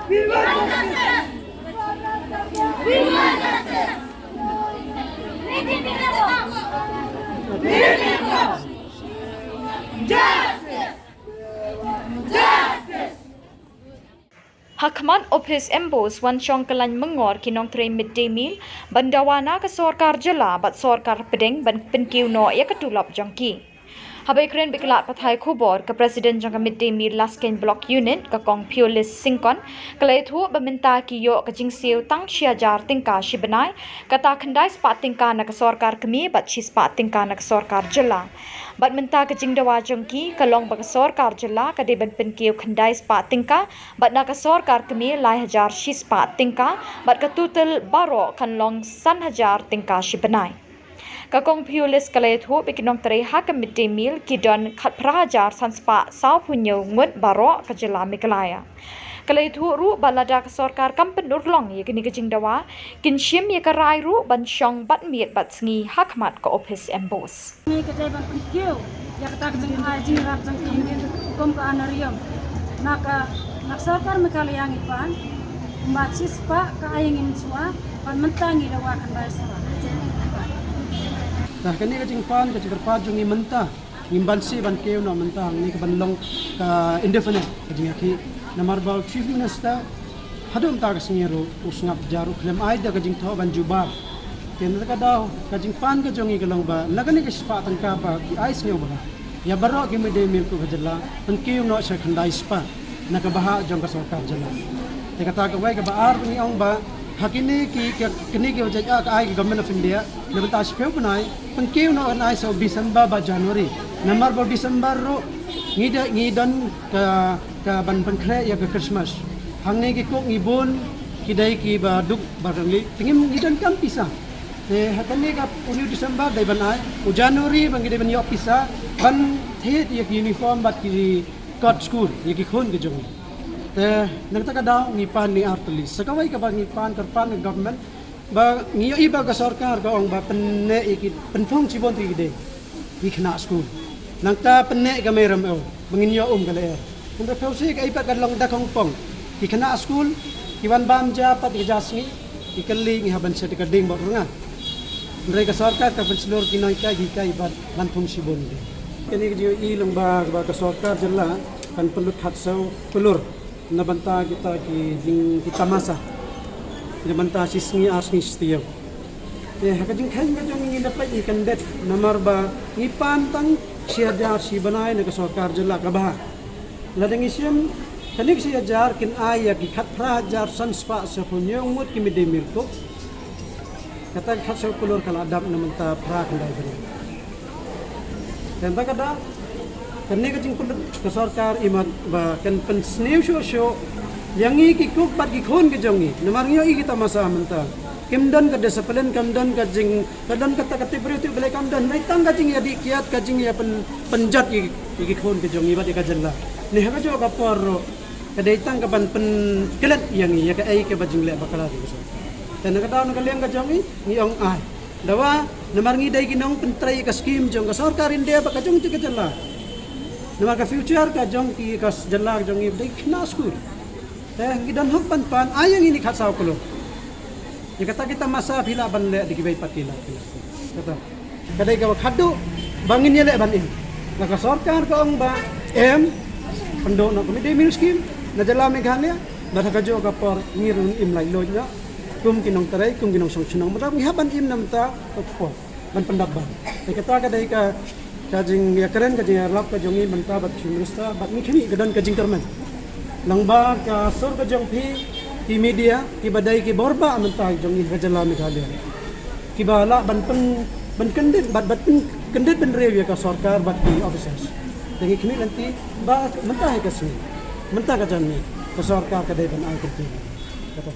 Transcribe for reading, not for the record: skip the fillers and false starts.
We want justice. We want justice. We need justice. Justice. Hakman Office Embos wan Chongkalan Mengor kinong tre midday meal bandawana ke Sorkar Jela bat Sorkar Pedeng ban penkiu no ya ketulap jongki. Habai keren bikilat pathai khubor ke Presiden jangka midday meal Lasken Block Unit ke Kong Piolis Singkon kelai thu beminta ki yo ke jingsiu tang siajar tingka shibenai kata khandai spa tingka na ke Sorkar kemi bat chi spa tingka na ke Sorkar Jela. Bat minta ke jingdawa jongki kalong ba ke Sorkar Jela ke de ban penkiu khandai spa tingka bat na ke Sorkar kemi lai hajar shi spa tingka bat ke tutul baro kan long san hajar tingka shibenai. Kakong Piolis kalai thu bikinong tere hakam midday meal kidon khat prahajar sanspa sau punyo ngut baro ke Jela Meghalaya. Kalai thu ru balada ke Sorkar kampen urlong ye kini ke jingdawa kinshim ye ke rai ru ban syong bat miet bat sengi hakmat ke Office Embos. Ni kedai ban penkiu ya kata jeng haji rap jeng ingin hukum ke anarium nak Sorkar Meghalaya ngipan umat sispa ke ayingin sua pan mentangi dawa kandai sua. Nah, kini kajing pan kajing berpaju ngi mentah, ngimban si ban keu no mentah ni ke banlong ka indefinite kajing aki namar bau chief minister hadum ta kasingiro usngap jaru klem aida kajing tho ban jubab kena ka daw kajing pan kajong ngi kalong ba lagani ka spa tang ka ba ki ais nyo ba ya baro ki midday meal ko kajala ban keu no sa khandai spa nakabaha jong ka Sorkar Jela te kata ka wai ka baar ni ong ba hakini kini ki wajah ka ai government of India lebih speu benai pengkiu no anai so Disember ba Januari namar ba Disember ro ngidon ka ban pengkre ya ke Christmas hangni ki kok ngibun kidai ki ba duk barangli tingim ngidon kam pisah te hakani ka uni Disember dai banai u Januari bangide ban yo pisah ban the ya uniform bat ki code school ya ki khon ke jong nagtaka daw ngipan ni Artelis sakaway ka ba ngipan karpan ng government ba ngiyo iba ka Sorkar ka ong ba penne iki penthong sibon ti gide ikna school nangta penne ka meram o manginyo kalaer nang pausi ka ipat kadlong dakong pong ikna school iwan bamja pat ijasngi ikali ngi haban sa tikading ba nga ndray ka Sorkar ka penslor kinoy ka gikai ba lanthong sibon de kani giyo ilong ba ka Sorkar Jela kan pelut hatsaw pelur nabanta kita kita masa nabanta sisngi asngi stiyo hakajing khain ka jong ngi dapat ikan det namar ba ngipan tang siajar si banai na ka Sorkar Jela ka bah ladang isim kanik siajar kin aya ki khat prajar sanspa sa punyo ngut ki midday meal ko kata khat sa kulor kala adap namanta pra kandai bari tenta kada kani kajing kulit ke Sorkar imat ba kan pensnew show yang iki kuk pat ki khon ke jongi namarnyo iki ta masa menta kimdan ka discipline kamdan kajing kadan kata kati priority belai kamdan nai tang kajing ya dikiat kajing ya penjat iki khon ke jongi bat ka Jela ni ha jo ka porro kadai tang ka ban pen kelet yang ya ka ai ke bajing le bakala di so tan ka daw ka leng ka jongi ni ong ai dawa namarngi dai kinong pentrai ka scheme jong ka Sorkar India ba ka jong ti ka Jela nama ka future ka jong ki ka Jela jong i kna school gidan hok pan ayang ini khat saw kulo kata kita masa bila ban le di gibai patila kata kadai ka khadu bangin le ban in na ka Sorkar ka ong ba pendo no midday meal scheme na Jela Meghalaya na ka jo ka por ngirun im lai lo nya kum kinong tarai kum kinong songchinong madam haban im namta ko ban pendaban kata kadai ka kajing ya keren kajing lap ka jongi menta bat minister bat ni khini gadan kajing terman langba ka sor ka jong ki media ki badai ki borba menta jongi ka Jela Meghalaya ki bala ban kendit bat kendit ben rew ya ka Sorkar bat ki officers tangi khini nanti ba menta ka sini menta ka jani ka Sorkar ka dai ban ai kati kata